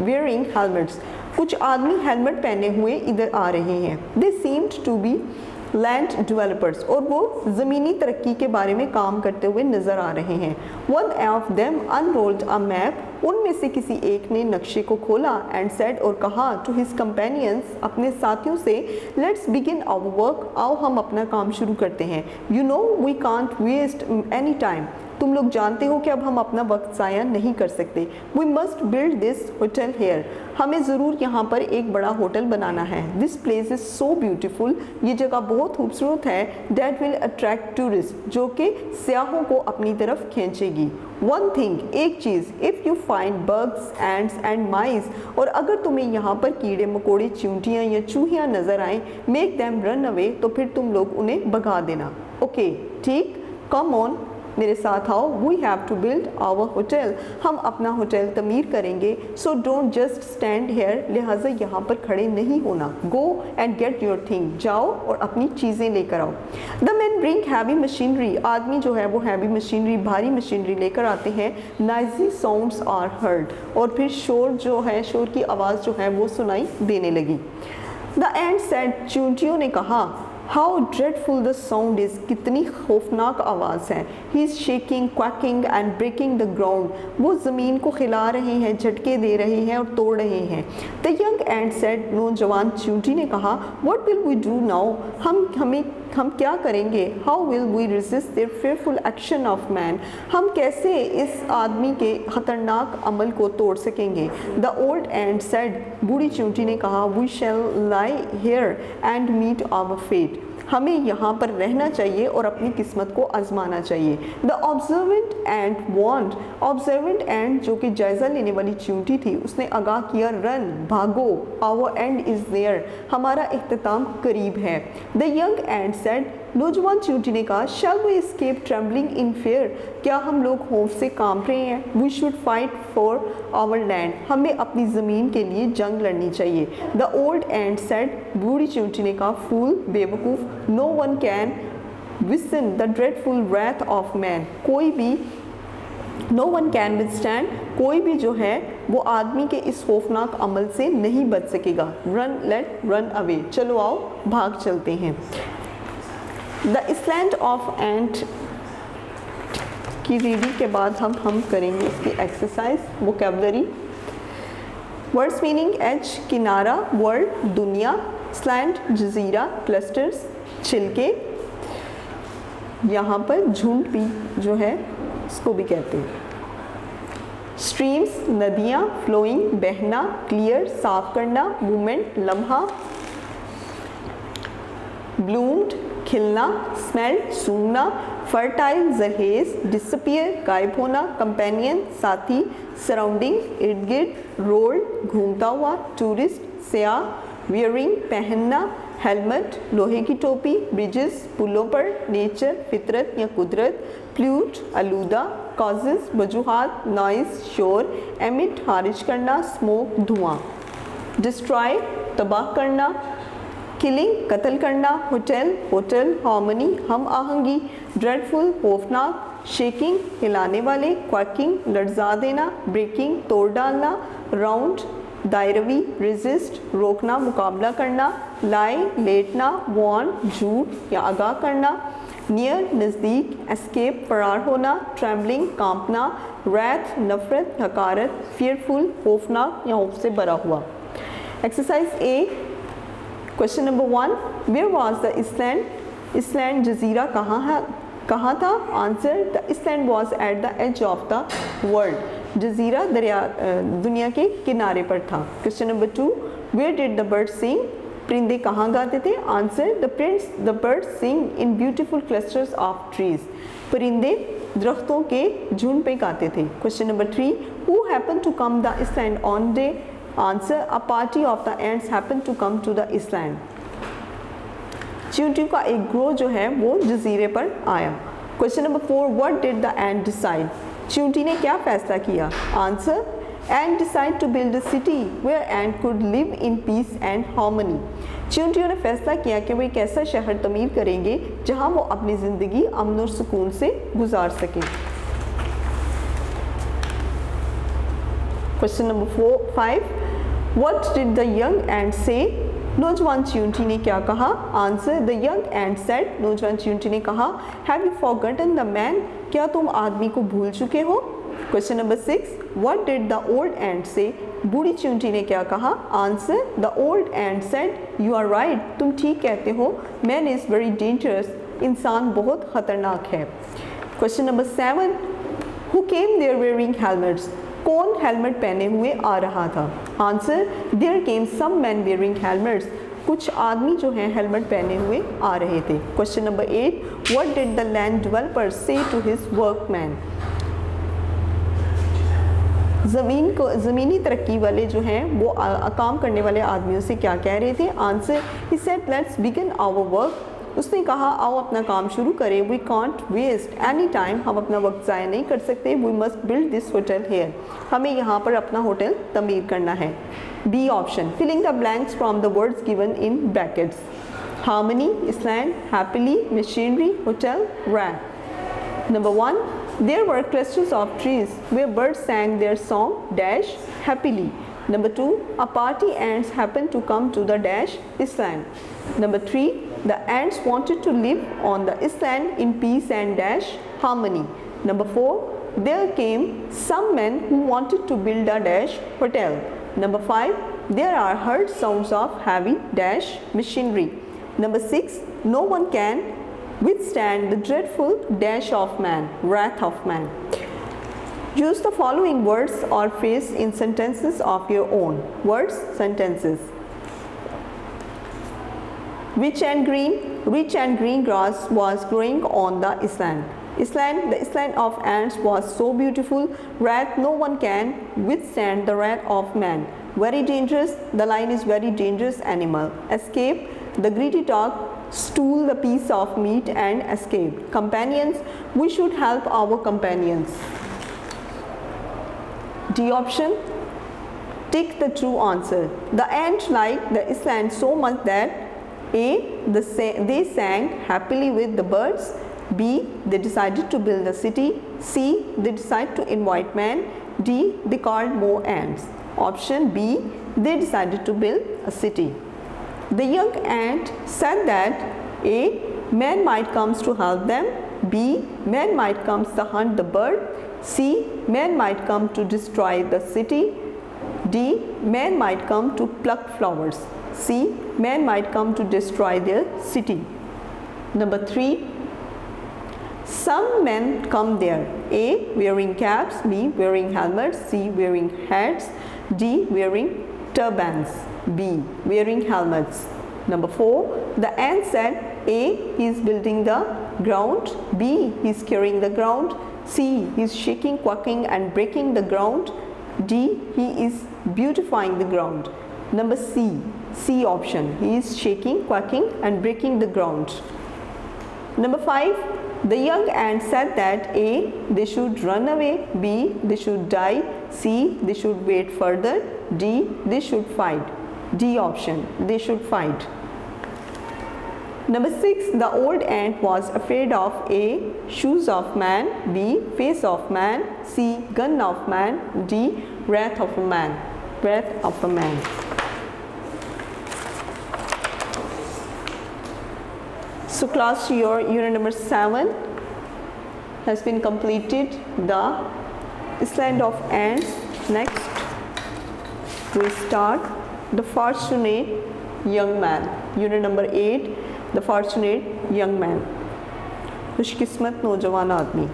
wearing helmets, कुछ आदमी हेलमेट पहने हुए इधर आ रहे हैं। They seemed to be land developers, और वो ज़मीनी तरक्की के बारे में काम करते हुए नज़र आ रहे हैं। One of them unrolled a map, उनमें से किसी एक ने नक्शे को खोला। एंड सेड, और कहा, टू हिज कंपेनियंस, अपने साथियों से, लेट्स बिगिन आवर वर्क, आओ हम अपना काम शुरू करते हैं। You know we can't waste any time, तुम लोग जानते हो कि अब हम अपना वक्त ज़ाया नहीं कर सकते। We must build this hotel here, हमें ज़रूर यहाँ पर एक बड़ा होटल बनाना है। This place is so beautiful, ये जगह बहुत खूबसूरत है। डैट विल अट्रैक्ट टूरिस्ट, जो कि सियाहों को अपनी तरफ खींचेगी। वन थिंग, एक चीज़, if you find bugs, ants and mice, और अगर तुम्हें यहाँ पर कीड़े मकोड़े, चींटियाँ या चूहियाँ नज़र आएँ, मेक दैम रन अवे, तो फिर तुम लोग उन्हें भगा देना। ओके, ठीक, कम ऑन, मेरे साथ आओ। We have to build our hotel, हम अपना होटल तमीर करेंगे। So don't just stand here, लिहाजा यहाँ पर खड़े नहीं होना। Go and get your thing, जाओ और अपनी चीज़ें लेकर आओ। The man bring heavy machinery, आदमी जो है वो हैवी मशीनरी, भारी मशीनरी लेकर आते हैं। नाइजी साउंड्स आर हर्ड, और फिर शोर जो है, शोर की आवाज़ जो है वो सुनाई देने लगी। द एंड सेड, चींटियों ने कहा, how dreadful the sound is, कितनी खौफनाक आवाज़ है। He is shaking, quaking and breaking the ground, वो ज़मीन को खिला रहे हैं, झटके दे रहे हैं और तोड़ रहे हैं। द यंग एंड सेड, नौजवान चींटी ने कहा, what will we do now, हम क्या करेंगे। How will we resist their fearful action of man, हम कैसे इस आदमी के ख़तरनाक अमल को तोड़ सकेंगे। द ओल्ड एंड सेड, बूढ़ी चींटी ने कहा, we shall lie here and meet our fate, हमें यहाँ पर रहना चाहिए और अपनी किस्मत को आजमाना चाहिए। The observant and want, observant and जो कि जायज़ा लेने वाली चींटी थी, उसने आगाह किया, रन, भागो, आवर एंड इज़ देयर, हमारा इख्तिताम करीब है। द यंग एंड सेड, नौजवान चींटी ने कहा, shall we escape trembling in fear, क्या हम लोग खौफ से कांप रहे हैं। We should fight for our land, हमें अपनी ज़मीन के लिए जंग लड़नी चाहिए। द ओल्ड एंड सेड, बूढ़ी चींटी ने कहा, फूल, बेवकूफ़, no one can withstand the dreadful wrath of man, कोई भी, नो वन कैन विदस्टैंड, कोई भी जो है वो आदमी के इस खौफनाक अमल से नहीं बच सकेगा। रन, लेट रन अवे, चलो आओ भाग चलते हैं। द island ऑफ एंट की रीडिंग के बाद हम करेंगे इसकी exercise vocabulary. Words meaning edge किनारा, वर्ल्ड दुनिया, स्लैंड जजीरा, क्लस्टर्स छिलके, यहाँ पर झुंड भी जो है इसको भी कहते हैं। स्ट्रीम्स नदियाँ, फ्लोइंग बहना, क्लियर साफ करना, मूवमेंट लम्हा, ब्लूम्ड खिलना, स्मेल सूंघना, फर्टाइल जरहेज, डिसअपियर गायब होना, कंपेनियन साथी, सराउंडिंग इर्द गिर्द, रोल्ड घूमता हुआ, टूरिस्ट सयाह, वियरिंग पहनना, हेलमेट लोहे की टोपी, ब्रिजेस पुलों पर, नेचर फितरत या कुदरत, प्ल्यूट आलूदा, कॉजेज वजूहात, नॉइस शोर, एमिट खारिज करना, स्मोक धुआं, डिस्ट्रॉय तबाह करना, किलिंग कत्ल करना, होटल होटल, हार्मनी हम आहंगी, ड्रेडफुल खौफनाक, शेकिंग हिलाने वाले, क्वाकिंग लर्जा देना, ब्रेकिंग तोड़ डालना, राउंड दायरवी, रेजिस्ट रोकना मुकाबला करना, लाई लेटना, वॉर्न झूठ या आगाह करना, नियर नज़दीक, एस्केप फरार होना, ट्रैवलिंग कांपना, रैथ नफरत हकारत, फियरफुल खौफनाक या खौफ से भरा हुआ। Exercise A question number 1, where was the island, island जजीरा कहाँ था? Answer the island was at the edge of the world, जजीरा दरिया दुनिया के किनारे पर था। Question number 2, where did the bird sing, परिंदे कहाँ गाते थे? Answer the bird sing in beautiful clusters of trees, परिंदे दरख्तों के झुंड पे गाते थे। Question number 3, who happen to come the island on day? Answer a party of the ants happen to come to the island, चींटियों का एक ग्रोह जो है वो जजीरे पर आया। Question number 4, what did the ant decide, चींटी ने क्या फैसला किया? Answer ant decide to build a city where ant could live in peace and harmony, चींटियों ने फैसला किया कि वो एक ऐसा शहर तमीर करेंगे जहां वो अपनी ज़िंदगी अमन और सुकून से गुजार सकें। Question number 5, what did the young ant say, नौजवान चींटी ने क्या कहा? Answer the young ant said, नौजवान चींटी ने कहा, have you forgotten the man, क्या तुम आदमी को भूल चुके हो? Question number 6, what did the old ant say, बूढ़ी चींटी ने क्या कहा? Answer the old ant said, you are right, तुम ठीक कहते हो, मैन इज़ वेरी डेंजरस, इंसान बहुत ख़तरनाक है। Question number 7, who came there wearing helmets, कौन हेलमेट पहने हुए आ रहा था? Answer there came some man wearing helmets, कुछ आदमी जो हैं हेलमेट पहने हुए आ रहे थे। Question number 8, what did the land developer से टू हिज वर्कमैन, ज़मीनी तरक्की वाले जो हैं वो काम करने वाले आदमियों से क्या कह रहे थे? Answer he said let's begin our work, उसने कहा आओ अपना काम शुरू करें, we can't waste any time, हम अपना वक्त ज़ाया नहीं कर सकते, we must build this hotel here, हमें यहाँ पर अपना होटल तमीर करना है। B option, filling the blanks from the words given in brackets, harmony, island, happily, machinery, hotel, rack. Number 1, there were clusters of trees where birds sang their song dash happily. Number 2, a party ants happened to come to the dash island. Number 3, the ants wanted to live on the island in peace and dash harmony. Number 4, there came some men who wanted to build a dash hotel. Number 5, there are heard sounds of heavy dash machinery. Number 6, no one can withstand the dreadful dash of man, wrath of man. Use the following words or phrase in sentences of your own. Words, sentences. Rich and green grass was growing on the island. The island of ants was so beautiful, wrath no one can withstand the wrath of man. Very dangerous, the lion is very dangerous animal. Escape, the greedy dog stole the piece of meat and escaped. Companions, we should help our companions. D option, tick the true answer. The ants liked the island so much that A, they sang happily with the birds. B, they decided to build a city. C, they decided to invite man. D, they called more ants. Option B, they decided to build a city. The young ant said that A, man might comes to help them. B, man might comes to hunt the bird. C, man might come to destroy the city. D, man might come to pluck flowers. C, man might come to destroy their city. Number 3, some men come there. A, wearing caps. B, wearing helmets. C, wearing hats. D, wearing turbans. B, wearing helmets. Number 4, the ant said, A, he is building the ground. B, he is carrying the ground. C, he is shaking, quacking and breaking the ground. D, he is beautifying the ground. Number C option, he is shaking, quacking and breaking the ground. Number 5, the young ant said that A, they should run away. B, they should die. C, they should wait further. D, they should fight. D option, they should fight. Number 6, the old ant was afraid of A, shoes of man. B, face of man. C, gun of man. D, wrath of a man. Wrath of a man. So class, your unit number 7 has been completed. The Island of Ants. Next, we start the Fortunate Young Man. Unit number 8, The Fortunate Young Man. खुशकिस्मत नौजवान आदमी.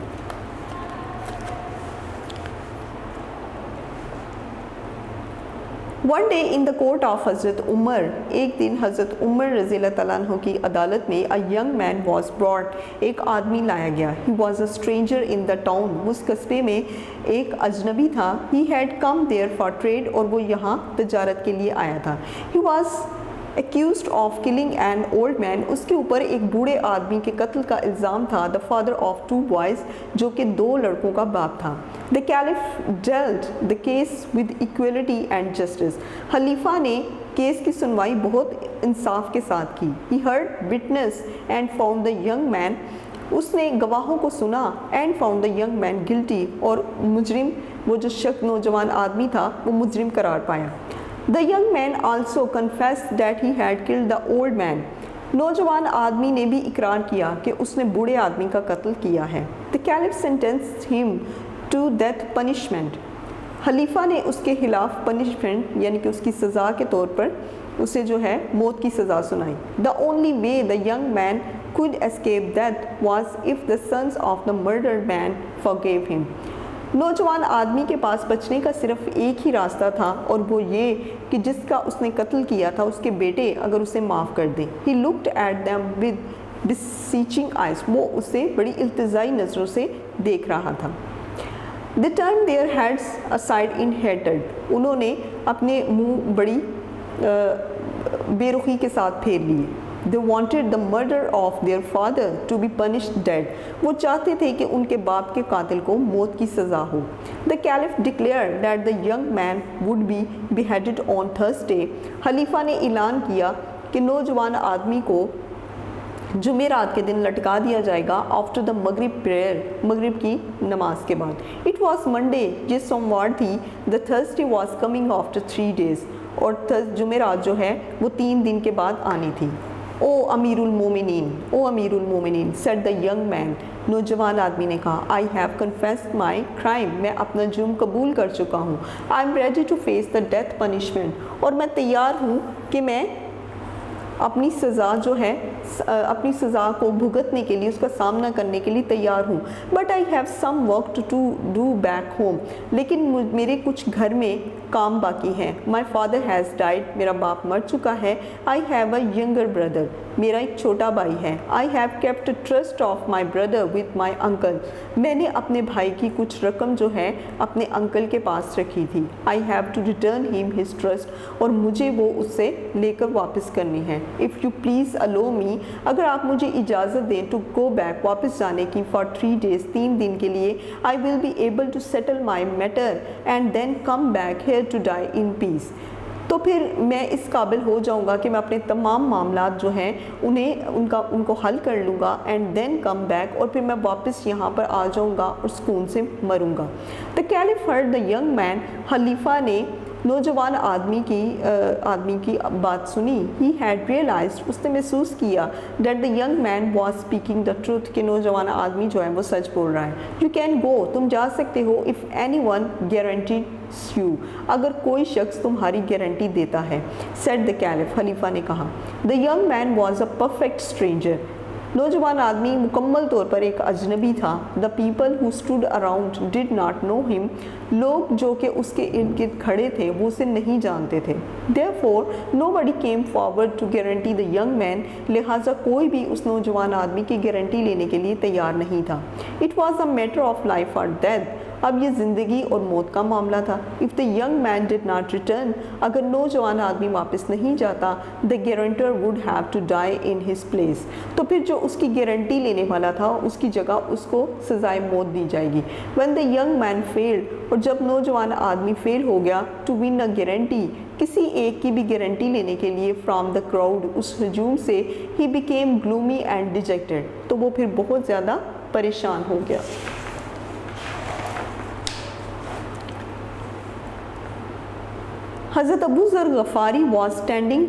One day in the court of हज़रत उमर, एक दिन हज़रत उमर रज़ी अल्लाह तआला अन्हु की अदालत में a young man was brought, एक आदमी लाया गया. He was a stranger in the town, उस कस्बे में एक अजनबी था. He had come there for trade, और वो यहाँ तजारत के लिए आया था. He was accused of killing an old man, उसके ऊपर एक बूढ़े आदमी के कत्ल का इल्ज़ाम था. The father of 2 boys, जो कि 2 लड़कों का बाप था. The caliph dealt the case with equality and justice. खलीफा ने केस की सुनवाई बहुत इंसाफ के साथ की. He heard witness and found the young man, उसने गवाहों को सुना and found the young man guilty, और मुजरिम, वो जो शख्स नौजवान आदमी था, वो मुजरिम करार पाया. The young man also confessed that he had killed the old man. नौजवान आदमी ने भी इकरार किया कि उसने बूढ़े आदमी का कत्ल किया है. The caliph sentenced him to death punishment. खलीफा ने उसके खिलाफ पनिशमेंट यानी कि उसकी सज़ा के तौर पर उसे जो है मौत की सज़ा सुनाई. The only way the young man could escape death was if the sons of the murdered man forgave him. नौजवान आदमी के पास बचने का सिर्फ एक ही रास्ता था, और वो ये कि जिसका उसने कत्ल किया था उसके बेटे अगर उसे माफ़ कर दें. He looked at them with beseeching eyes. वो उसे बड़ी इल्तिजाई नज़रों से देख रहा था. They turned their heads aside in hatred. उन्होंने अपने मुंह बड़ी बेरुखी के साथ फेर लिए. They wanted the murder of their father to be punished dead. वो चाहते थे कि उनके बाप के कातिल को मौत की सज़ा हो. The caliph declared that the young man would be beheaded on Thursday. खलीफा ने ऐलान किया कि नौजवान आदमी को जुमेरात के दिन लटका दिया जाएगा आफ्टर द मगरिब प्रेयर, मगरिब की नमाज के बाद. इट वॉज मंडे, ये सोमवार थी. The Thursday was coming after 3 days, और जुमेरात जो है वो 3 दिन के बाद आनी थी. ओ अमीरुल मोमिनीन, ओ अमीरुल मोमिनीन, सेड द यंग मैन. नौजवान आदमी ने कहा, I have confessed my crime, मैं अपना जुर्म कबूल कर चुका हूँ. I am ready to face the death punishment, और मैं तैयार हूँ कि मैं अपनी सज़ा जो है, अपनी सज़ा को भुगतने के लिए, उसका सामना करने के लिए तैयार हूँ. But I have some work to do back home, लेकिन मेरे कुछ घर में काम बाकी हैं. माई फादर हैज़ डाइड, मेरा बाप मर चुका है. I have a younger brother, मेरा एक छोटा भाई है. I have kept trust of my brother with my uncle, मैंने अपने भाई की कुछ रकम जो है अपने अंकल के पास रखी थी. I have to return him his trust, और मुझे वो उससे लेकर वापस करनी है. If you please allow me, अगर आप मुझे इजाज़त दें टू गो बैक, वापस जाने की, फॉर 3 days, 3 दिन के लिए. I will be able to settle my matter and then come back here to die in peace. तो फिर मैं इस काबिल हो जाऊंगा कि मैं अपने तमाम मामलात जो हैं उनको हल कर लूँगा. एंड देन कम बैक, और फिर मैं वापस यहाँ पर आ जाऊँगा और सुकून से मरूँगा. The caliph heard the young man, खलीफा ने नौजवान आदमी की बात सुनी, ही हैड रियलाइज्ड, उसने महसूस किया, that the young man was speaking the truth, कि नौजवान आदमी जो है वो सच बोल रहा है। यू कैन गो, तुम जा सकते हो, if any one guarantees you, अगर कोई शख्स तुम्हारी गारंटी देता है, सेड द कैलिफ, खलीफा ने कहा। The young man was a perfect stranger, नौजवान आदमी मुकम्मल तौर पर एक अजनबी था। The people who stood around did not know him, लोग जो कि उसके इर्द गिर्द खड़े थे वो उसे नहीं जानते थे। Therefore nobody came forward to guarantee the young man, लिहाजा कोई भी उस नौजवान आदमी की गारंटी लेने के लिए तैयार नहीं था। It was a matter of life और डेथ, अब ये ज़िंदगी और मौत का मामला था। If the young man did not return, अगर नौजवान आदमी वापस नहीं जाता, the guarantor would have to die in his place, तो फिर जो उसकी गारंटी लेने वाला था उसकी जगह उसको सजाए मौत दी जाएगी। When the young man failed, और जब नौजवान आदमी फेल हो गया टू विन अ गारंटी, किसी एक की भी गारंटी लेने के लिए फ्रॉम द क्राउड, उस हजूम से, he became gloomy and dejected, तो वो फिर बहुत ज़्यादा परेशान हो गया। हज़रत अबू ज़र गफ़ारी was standing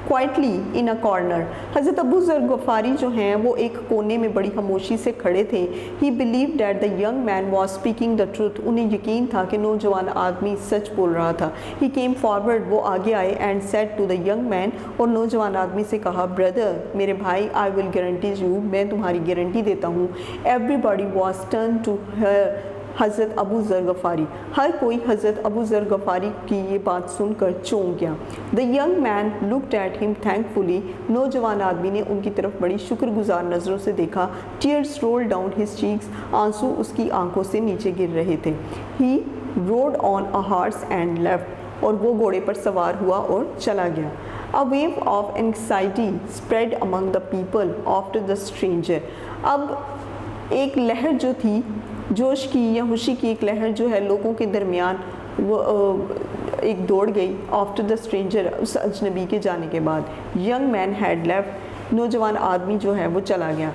quietly in a corner, Hazrat Abu ज़र गफ़ारी जो हैं वो एक कोने में बड़ी खामोशी से खड़े थे। ही believe that the young man was speaking the truth, उन्हें यकीन था कि नौजवान आदमी सच बोल रहा था। ही केम फॉरवर्ड, वो आगे आए, and said to the young man, और नौजवान आदमी से कहा, ब्रदर, मेरे भाई, आई विल गारंटीज यू, मैं तुम्हारी गारंटी देता हूँ। एवरीबॉडी वॉज टर्न टू हर हज़रत अबू ज़र गफ़ारी, हर कोई हज़रत अबू ज़र गफ़ारी की ये बात सुनकर चौंक गया। The young man looked at him thankfully, नौजवान आदमी ने उनकी तरफ बड़ी शुक्रगुजार नज़रों से देखा। Tears roll down his cheeks, आंसू उसकी आंखों से नीचे गिर रहे थे। He rode on a horse and left, और वो घोड़े पर सवार हुआ और चला गया। A wave of anxiety spread among the people after the stranger, अब एक लहर जो थी, जोश की या खुशी की एक लहर जो है लोगों के दरमियान वो एक दौड़ गई। आफ्टर द स्ट्रेंजर, उस अजनबी के जाने के बाद। यंग मैन हैड लेफ्ट, नौजवान आदमी जो है वो चला गया।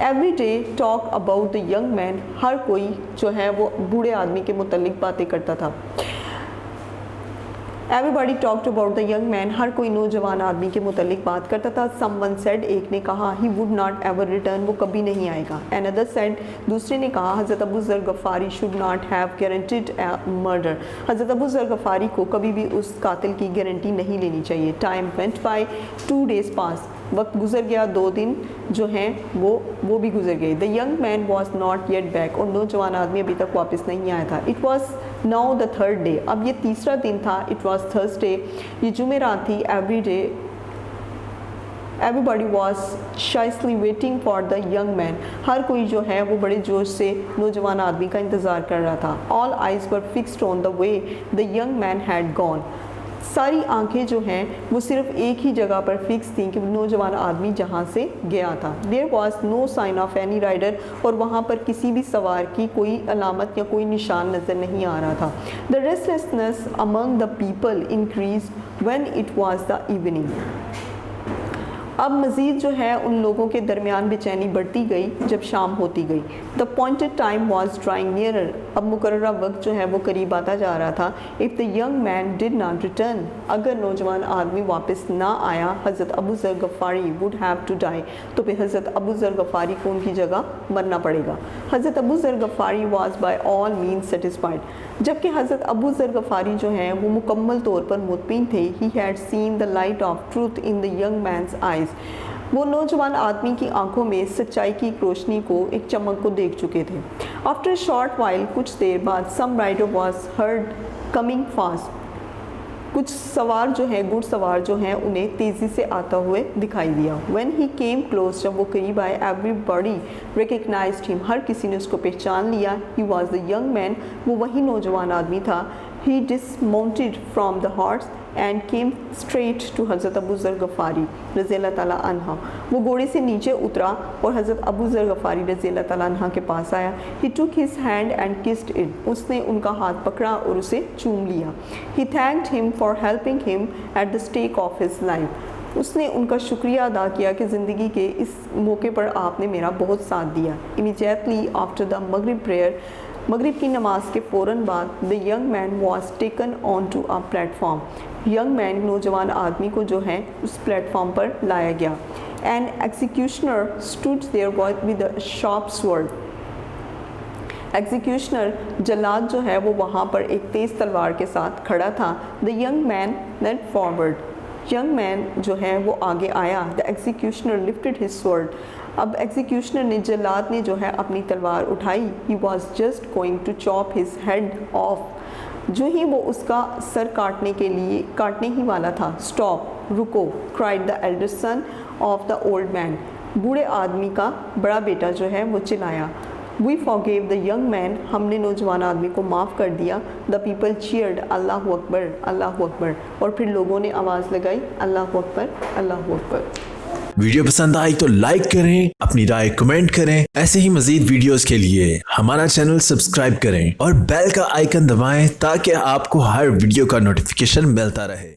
Every day talk about the young man, हर कोई जो है वो बूढ़े आदमी के मुतल्लिक बातें करता था। Everybody talked about the young man, हर कोई नौजवान आदमी के मुतल्लिक बात करता था। समवन सेड, एक ने कहा, he would not ever return, वो कभी नहीं आएगा। अनदर सेड, दूसरे ने कहा, हज़रत अबू ज़र Ghaffari should not have guaranteed murder, Hazrat Abu ज़र गफ़ारी को कभी भी उस कातिल की गारंटी नहीं लेनी चाहिए। टाइम वेंट बाय, 2 days पास, वक्त गुजर गया, 2 दिन जो हैं वो भी गुजर गए। The young man was not yet back, और नौजवान आदमी अभी तक वापस नहीं आया था। It was now the 3rd day, अब ये तीसरा दिन था। इट वॉज थर्सडे, ये जुमेरात थी। एवरी डे एवरीबॉडी वॉज शाइसली waiting for the young man, हर कोई जो है वो बड़े जोश से नौजवान आदमी का इंतज़ार कर रहा था। All eyes were fixed on the way the young man had gone, सारी आंखें जो हैं वो सिर्फ एक ही जगह पर फिक्स थी कि नौजवान आदमी जहाँ से गया था। There was no sign of any rider, और वहाँ पर किसी भी सवार की कोई अलामत या कोई निशान नज़र नहीं आ रहा था। The restlessness among the people increase when it was the evening, अब मज़ीद जो है उन लोगों के दरमियान बेचैनी बढ़ती गई जब शाम होती गई। The pointed time was drawing nearer, अब मुकर्ररा वक्त जो है वो करीब आता जा रहा था। If the young man did not return, अगर नौजवान आदमी वापस ना आया, हज़रत अबू ज़र Ghaffari would have to die, तो फिर हज़रत अबू ज़र गफ़ारी को उनकी जगह मरना पड़ेगा। हज़रत अबू ज़र गफ़ारी was by all means satisfied, जबकि हज़रत अबू ज़र गफ़ारी जो हैं वो मुकम्मल तौर पर मुतमिन थे। He had seen the light of truth in the young man's eyes, वो नौजवान आदमी की आंखों में सच्चाई की रोशनी को, एक चमक को देख चुके थे। आफ्टर शॉर्ट वाइल, कुछ देर बाद, some rider was heard coming fast, कुछ सवार जो हैं, घुड़ सवार जो हैं, उन्हें तेज़ी से आता हुए दिखाई दिया। व्हेन ही केम क्लोज, जब वो करीब आए, एवरीबॉडी रिकग्नाइज्ड हिम, हर किसी ने उसको पहचान लिया। He was the young man, वो वही नौजवान आदमी था। He dismounted from the horse and came straight to Hazrat Abu ज़र गफ़ारी रज़ी अल्लाह ताला अन्हा, वो घोड़े से नीचे उतरा और हज़रत अबू ज़र गफ़ारी रज़ी अल्लाह ताला अन्हा के पास आया। He took his hand and kissed it, उसने उनका हाथ पकड़ा और उसे चूम लिया। He thanked him for helping him at the stake of his life, उसने उनका शुक्रिया अदा किया कि ज़िंदगी के इस मौके पर आपने मेरा बहुत साथ दिया। इमीडिएटली आफ्टर द मगरिब प्रेयर, मगरिब की नमाज के फ़ौरन बाद the young man was taken on to a platform. Young man नौजवान आदमी को जो है उस प्लेटफॉर्म पर लाया गया। An executioner stood there with a sharp sword. Executioner जल्लाद जो है वो वहाँ पर एक तेज़ तलवार के साथ खड़ा था। The young man went forward. Young man जो है वो आगे आया। The executioner lifted his sword. अब एग्जीक्यूशनर ने जल्लाद ने जो है अपनी तलवार उठाई। He was just going to chop his head off. जो ही वो उसका सर काटने ही वाला था। स्टॉप, रुको, cried the elder son of the old man. बूढ़े आदमी का बड़ा बेटा जो है वो चिल्लाया। We forgave the young man. हमने नौजवान आदमी को माफ़ कर दिया। द पीपल चीयर्ड अल्लाह अकबर, अल्लाह अकबर। और फिर लोगों ने आवाज़ लगाई अल्लाह अकबर, अल्लाह अकबर। वीडियो पसंद आई तो लाइक करें, अपनी राय कमेंट करें। ऐसे ही मजीद वीडियोस के लिए हमारा चैनल सब्सक्राइब करें और बेल का आइकन दबाएं ताकि आपको हर वीडियो का नोटिफिकेशन मिलता रहे।